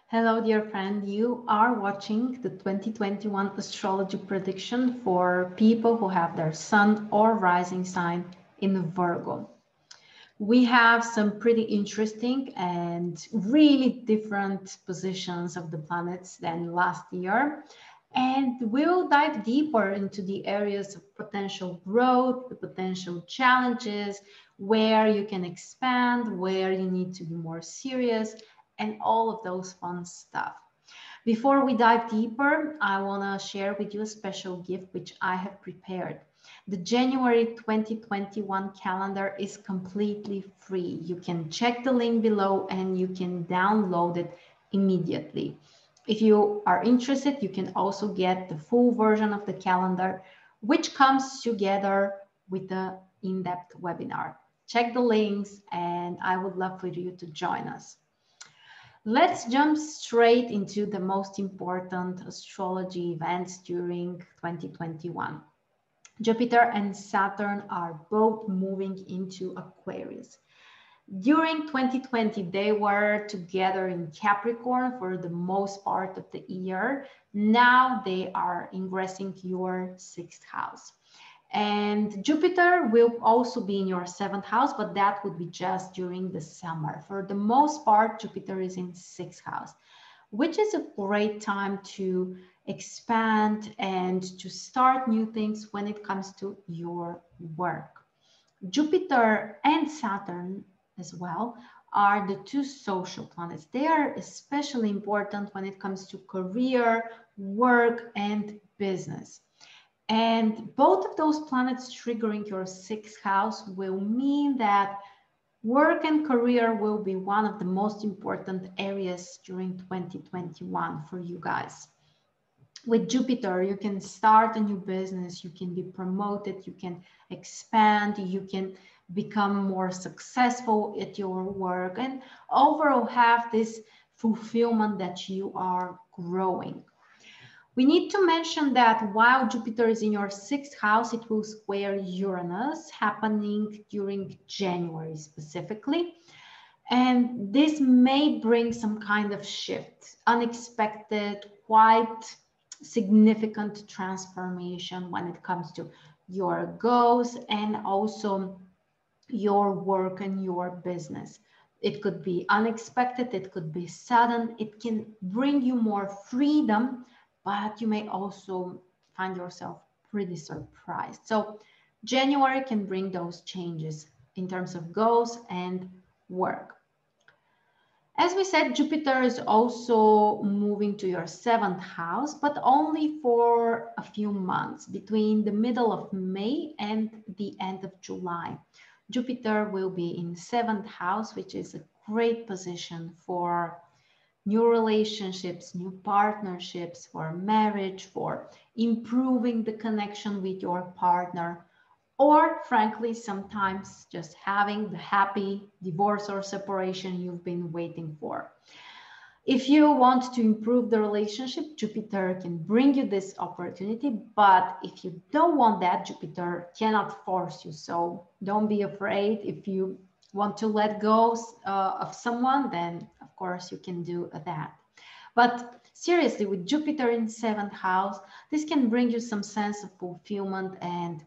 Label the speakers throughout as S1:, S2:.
S1: Hello, dear friend. You are watching the 2021 astrology prediction for people who have their sun or rising sign in Virgo. We have some pretty interesting and really different positions of the planets than last year. And we'll dive deeper into the areas of potential growth, the potential challenges, where you can expand, where you need to be more serious, and all of those fun stuff. Before we dive deeper, I want to share with you a special gift which I have prepared. The January 2021 calendar is completely free. You can check the link below and you can download it immediately. If you are interested, you can also get the full version of the calendar, which comes together with the in-depth webinar. Check the links and I would love for you to join us. Let's jump straight into the most important astrology events during 2021. Jupiter and Saturn are both moving into Aquarius. During 2020, they were together in Capricorn for the most part of the year. Now they are ingressing your sixth house. And Jupiter will also be in your seventh house, but that would be just during the summer. For the most part, Jupiter is in sixth house, which is a great time to expand and to start new things when it comes to your work. Jupiter and Saturn as well are the two social planets. They are especially important when it comes to career, work, and business. And both of those planets triggering your sixth house will mean that work and career will be one of the most important areas during 2021 for you guys. With Jupiter, you can start a new business, you can be promoted, you can expand, you can become more successful at your work, and overall have this fulfillment that you are growing. We need to mention that while Jupiter is in your sixth house, it will square Uranus, happening during January specifically. And this may bring some kind of shift, unexpected, quite significant transformation when it comes to your goals and also your work and your business. It could be unexpected, it could be sudden, it can bring you more freedom, but you may also find yourself pretty surprised. So January can bring those changes in terms of goals and work. As we said, Jupiter is also moving to your seventh house, but only for a few months, between the middle of May and the end of July. Jupiter will be in seventh house, which is a great position for new relationships, new partnerships, for marriage, for improving the connection with your partner, or frankly, sometimes just having the happy divorce or separation you've been waiting for. If you want to improve the relationship, Jupiter can bring you this opportunity, but if you don't want that, Jupiter cannot force you. So don't be afraid. If you want to let go of someone, then of course you can do that. But seriously, with Jupiter in seventh house, this can bring you some sense of fulfillment and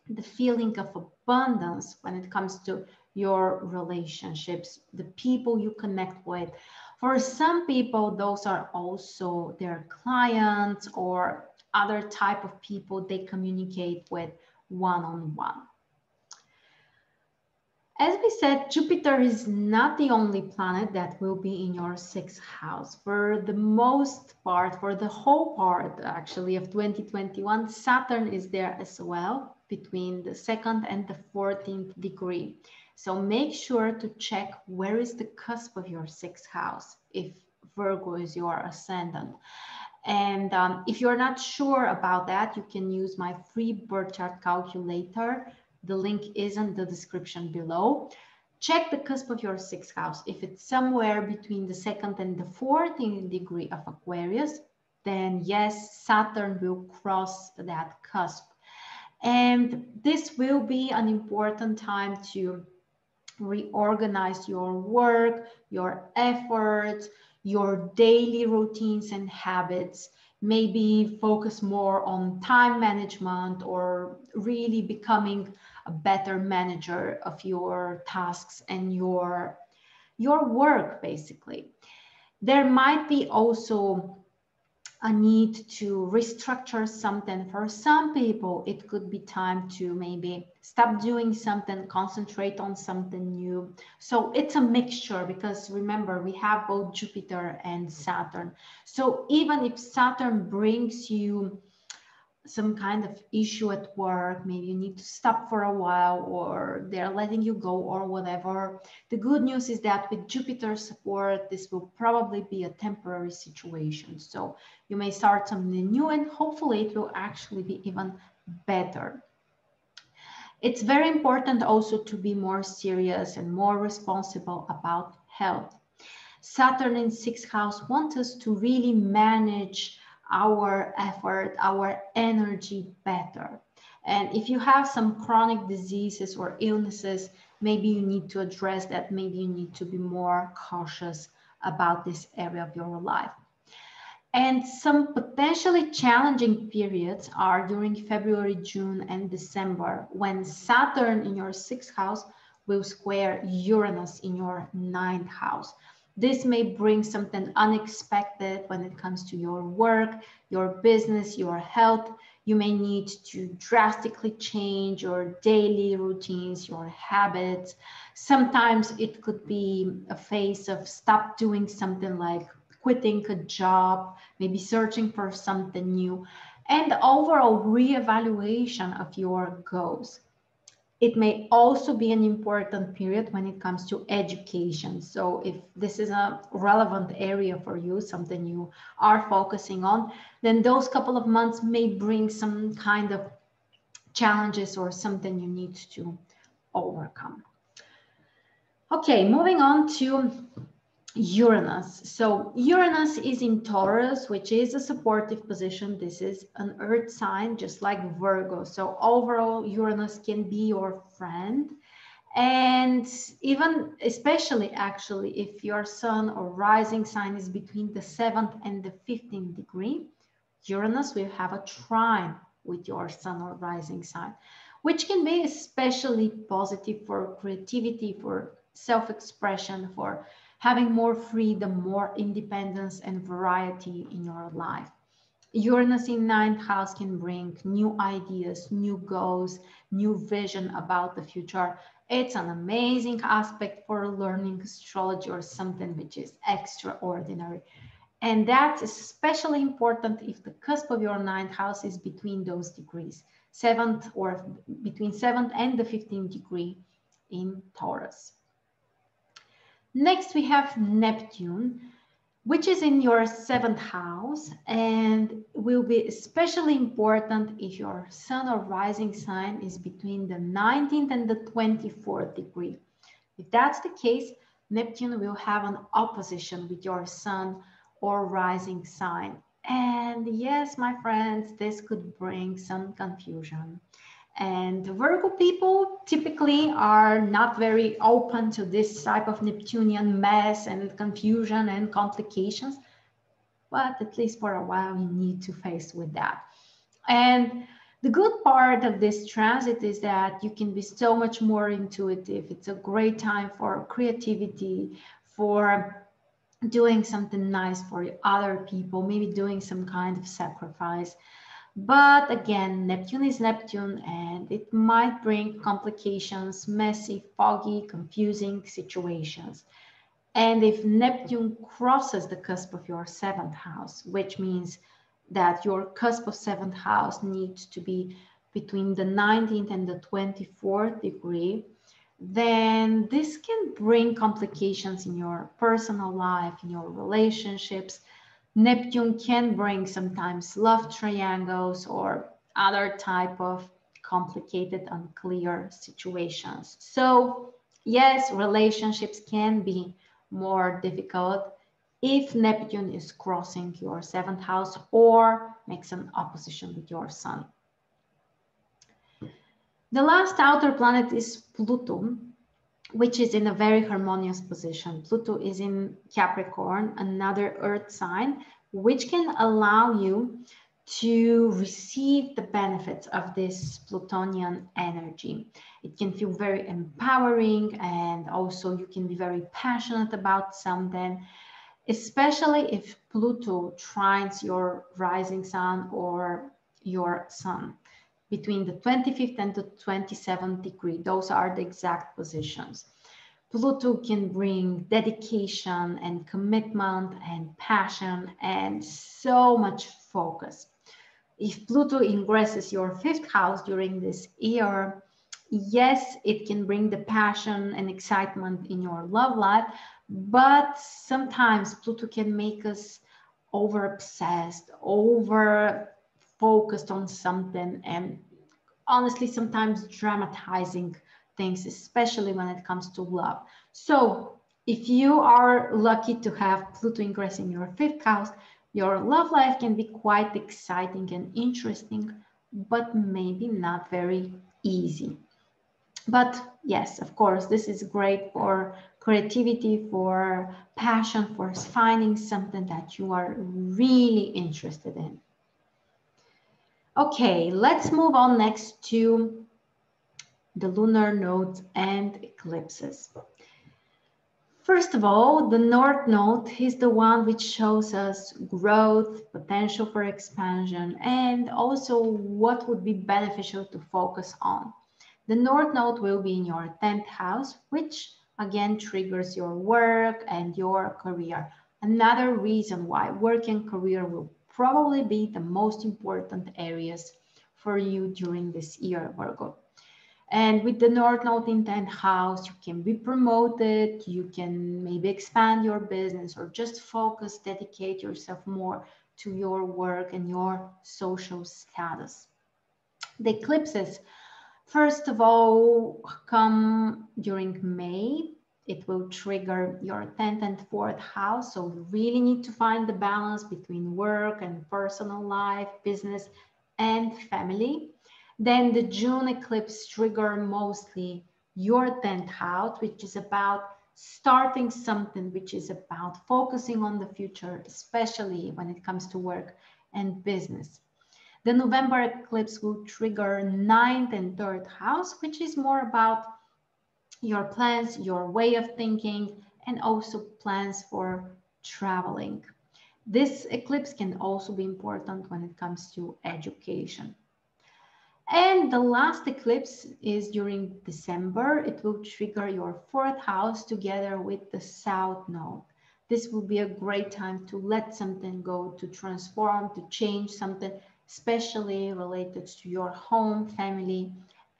S1: the feeling of abundance when it comes to your relationships, the people you connect with. For some people, those are also their clients or other type of people they communicate with one-on-one. As we said, Jupiter is not the only planet that will be in your sixth house. For the most part, for the whole part actually of 2021, Saturn is there as well between the 2nd and the 14th degree. So make sure to check where is the cusp of your sixth house if Virgo is your ascendant. And if you're not sure about that, you can use my free birth chart calculator. The link is in the description below. Check the cusp of your sixth house. If it's somewhere between the 2nd and the 14th degree of Aquarius, then yes, Saturn will cross that cusp. And this will be an important time to reorganize your work, your efforts, your daily routines and habits, maybe focus more on time management or really becoming a better manager of your tasks and your work, basically. There might be also a need to restructure something. For some people, it could be time to maybe stop doing something, concentrate on something new. So it's a mixture, because remember, we have both Jupiter and Saturn. So even if Saturn brings you some kind of issue at work, maybe you need to stop for a while, or they're letting you go or whatever. The good news is that with Jupiter's support, this will probably be a temporary situation. So you may start something new and hopefully it will actually be even better. It's very important also to be more serious and more responsible about health. Saturn in 6th house wants us to really manage our effort, our energy better. And if you have some chronic diseases or illnesses, maybe you need to address that. Maybe you need to be more cautious about this area of your life. And some potentially challenging periods are during February, June, and December, when Saturn in your 6th house will square Uranus in your 9th house. This may bring something unexpected when it comes to your work, your business, your health. You may need to drastically change your daily routines, your habits. Sometimes it could be a phase of stop doing something, like quitting a job, maybe searching for something new, and overall reevaluation of your goals. It may also be an important period when it comes to education. So if this is a relevant area for you, something you are focusing on, then those couple of months may bring some kind of challenges or something you need to overcome. Okay, moving on to Uranus. So Uranus is in Taurus, which is a supportive position. This is an earth sign, just like Virgo. So overall, Uranus can be your friend. And even, especially actually, if your sun or rising sign is between the 7th and the 15th degree, Uranus will have a trine with your sun or rising sign, which can be especially positive for creativity, for self-expression, for having more freedom, more independence and variety in your life. Uranus in 9th house can bring new ideas, new goals, new vision about the future. It's an amazing aspect for learning astrology or something which is extraordinary. And that's especially important if the cusp of your 9th house is between those degrees, 7th or between 7th and the 15th degree in Taurus. Next, we have Neptune, which is in your 7th house and will be especially important if your sun or rising sign is between the 19th and the 24th degree. If that's the case, Neptune will have an opposition with your sun or rising sign. And yes, my friends, this could bring some confusion. And Virgo people typically are not very open to this type of Neptunian mess and confusion and complications, but at least for a while you need to face with that. And the good part of this transit is that you can be so much more intuitive. It's a great time for creativity, for doing something nice for other people, maybe doing some kind of sacrifice. But again, Neptune is Neptune, and it might bring complications, messy, foggy, confusing situations. And if Neptune crosses the cusp of your 7th house, which means that your cusp of 7th house needs to be between the 19th and the 24th degree, then this can bring complications in your personal life, in your relationships. Neptune can bring sometimes love triangles or other type of complicated, unclear situations. So yes, relationships can be more difficult if Neptune is crossing your 7th house or makes an opposition with your sun. The last outer planet is Pluto, which is in a very harmonious position. Pluto is in Capricorn, another earth sign, which can allow you to receive the benefits of this Plutonian energy. It can feel very empowering, and also you can be very passionate about something, especially if Pluto trines your rising sun or your sun between the 25th and the 27th degree. Those are the exact positions. Pluto can bring dedication and commitment and passion and so much focus. If Pluto ingresses your fifth house during this year, yes, it can bring the passion and excitement in your love life, but sometimes Pluto can make us over obsessed, over focused on something, and honestly, sometimes dramatizing things, especially when it comes to love. So if you are lucky to have Pluto ingress in your fifth house, your love life can be quite exciting and interesting, but maybe not very easy. But yes, of course, this is great for creativity, for passion, for finding something that you are really interested in. Okay, let's move on next to the lunar nodes and eclipses. First of all, the North Node is the one which shows us growth, potential for expansion, and also what would be beneficial to focus on. The North Node will be in your 10th house, which again triggers your work and your career. Another reason why work and career will probably be the most important areas for you during this year, Virgo. And with the North Node in 10th house, you can be promoted, you can maybe expand your business or just focus, dedicate yourself more to your work and your social status. The eclipses, first of all, come during May. It will trigger your 10th and 4th house. So you really need to find the balance between work and personal life, business and family. Then the June eclipse trigger mostly your 10th house, which is about starting something, which is about focusing on the future, especially when it comes to work and business. The November eclipse will trigger 9th and 3rd house, which is more about your plans, your way of thinking, and also plans for traveling. This eclipse can also be important when it comes to education. And the last eclipse is during December. It will trigger your 4th house together with the South Node. This will be a great time to let something go, to transform, to change something, especially related to your home, family,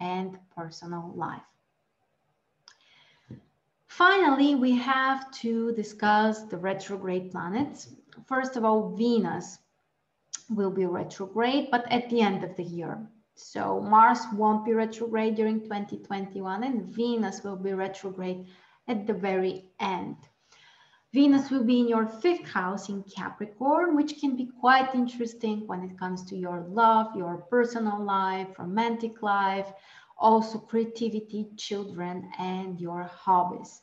S1: and personal life. Finally, we have to discuss the retrograde planets. First of all, Venus will be retrograde, but at the end of the year. So Mars won't be retrograde during 2021, and Venus will be retrograde at the very end. Venus will be in your 5th house in Capricorn, which can be quite interesting when it comes to your love, your personal life, romantic life, also creativity, children, and your hobbies.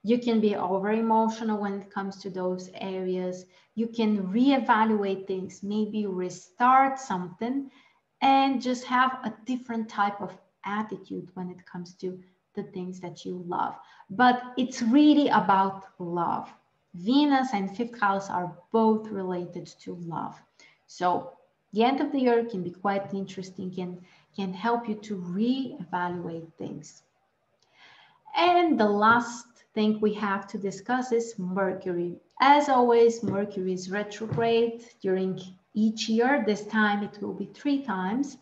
S1: You can be over emotional when it comes to those areas. You can reevaluate things, maybe restart something, and just have a different type of attitude when it comes to the things that you love. But it's really about love. Venus and 5th house are both related to love. So the end of the year can be quite interesting and can help you to reevaluate things. And the last thing we have to discuss is Mercury. As always, Mercury is retrograde during each year. This time it will be 3 times.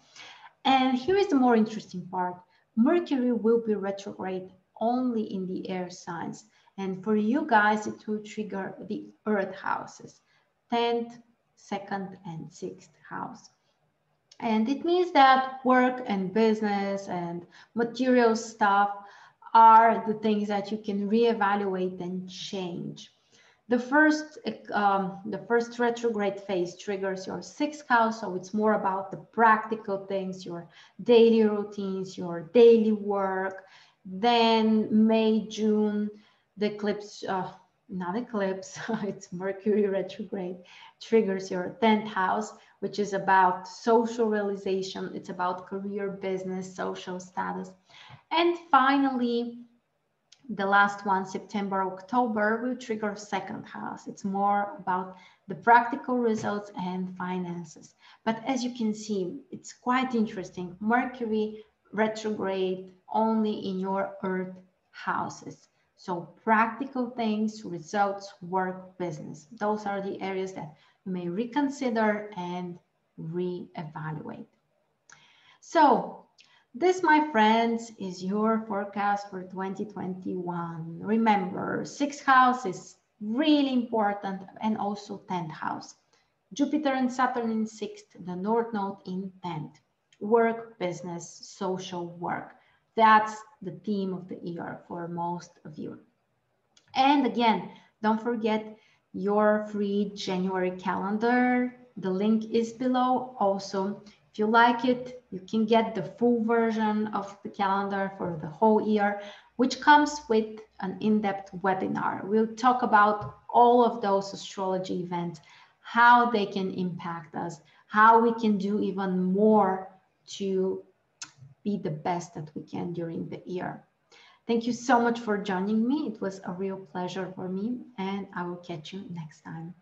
S1: And here is the more interesting part. Mercury will be retrograde only in the air signs. And for you guys, it will trigger the earth houses, 10th, 2nd, and 6th house. And it means that work and business and material stuff are the things that you can reevaluate and change. The first retrograde phase triggers your 6th house, so it's more about the practical things, your daily routines, your daily work, Then May, June, the eclipse, not eclipse, it's Mercury retrograde, triggers your 10th house, which is about social realization. It's about career, business, social status. And finally, the last one, September, October, will trigger 2nd house. It's more about the practical results and finances. But as you can see, it's quite interesting. Mercury retrograde only in your earth houses. So practical things, results, work, business. Those are the areas that you may reconsider and reevaluate. So this, my friends, is your forecast for 2021. Remember, 6th house is really important, and also 10th house. Jupiter and Saturn in 6th, the North Node in 10th. Work, business, social work. That's the theme of the year for most of you. And again, don't forget your free January calendar. The link is below. Also, if you like it, you can get the full version of the calendar for the whole year, which comes with an in-depth webinar. We'll talk about all of those astrology events, how they can impact us, how we can do even more to be the best that we can during the year. Thank you so much for joining me. It was a real pleasure for me, and I will catch you next time.